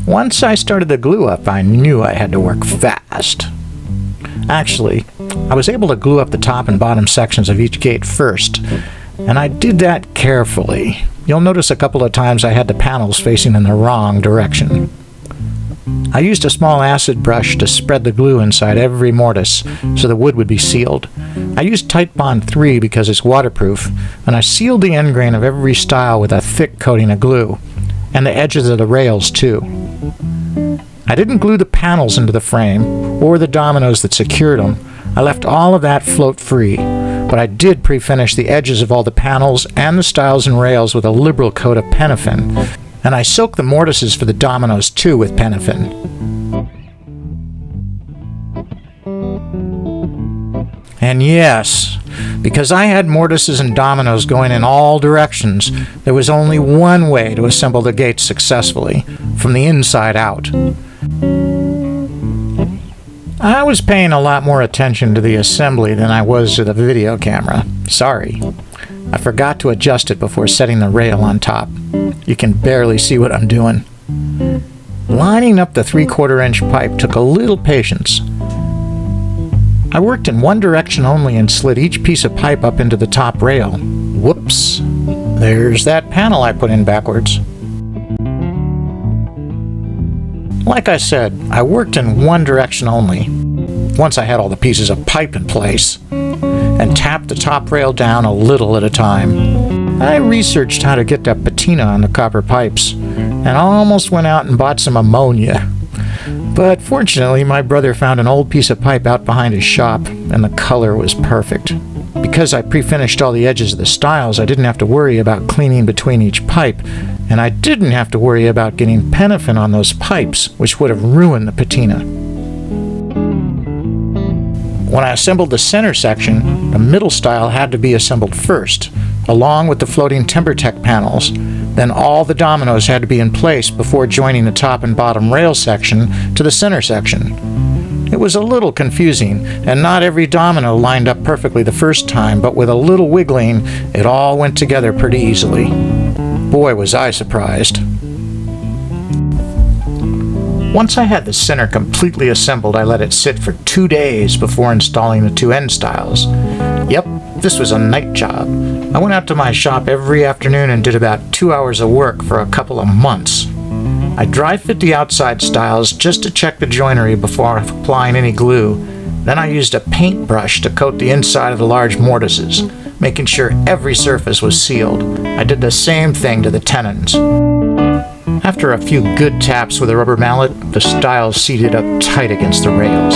Once I started the glue up, I knew I had to work fast. Actually, I was able to glue up the top and bottom sections of each gate first, and I did that carefully. You'll notice a couple of times I had the panels facing in the wrong direction. I used a small acid brush to spread the glue inside every mortise so the wood would be sealed. I used Titebond 3 because it's waterproof, and I sealed the end grain of every stile with a thick coating of glue, and the edges of the rails too. I didn't glue the panels into the frame, or the dominoes that secured them. I left all of that float free, but I did pre-finish the edges of all the panels and the stiles and rails with a liberal coat of Penafin, and I soaked the mortises for the dominoes too with Penafin. And yes, because I had mortises and dominoes going in all directions, there was only one way to assemble the gates successfully, from the inside out. I was paying a lot more attention to the assembly than I was to the video camera. Sorry. I forgot to adjust it before setting the rail on top. You can barely see what I'm doing. Lining up the 3/4-inch pipe took a little patience. I worked in one direction only and slid each piece of pipe up into the top rail. Whoops! There's that panel I put in backwards. Like I said, I worked in one direction only. Once I had all the pieces of pipe in place, and tapped the top rail down a little at a time. I researched how to get that patina on the copper pipes, and almost went out and bought some ammonia. But fortunately, my brother found an old piece of pipe out behind his shop, and the color was perfect. Because I pre-finished all the edges of the stiles, I didn't have to worry about cleaning between each pipe, and I didn't have to worry about getting Penafin on those pipes, which would have ruined the patina. When I assembled the center section, the middle stile had to be assembled first, along with the floating TimberTech panels. Then all the dominoes had to be in place before joining the top and bottom rail section to the center section. It was a little confusing, and not every domino lined up perfectly the first time, but with a little wiggling, it all went together pretty easily. Boy, was I surprised. Once I had the center completely assembled, I let it sit for 2 days before installing the 2 end stiles. Yep, this was a night job. I went out to my shop every afternoon and did about 2 hours of work for a couple of months. I dry fit the outside stiles just to check the joinery before applying any glue. Then I used a paintbrush to coat the inside of the large mortises, making sure every surface was sealed. I did the same thing to the tenons. After a few good taps with a rubber mallet, the stiles seated up tight against the rails.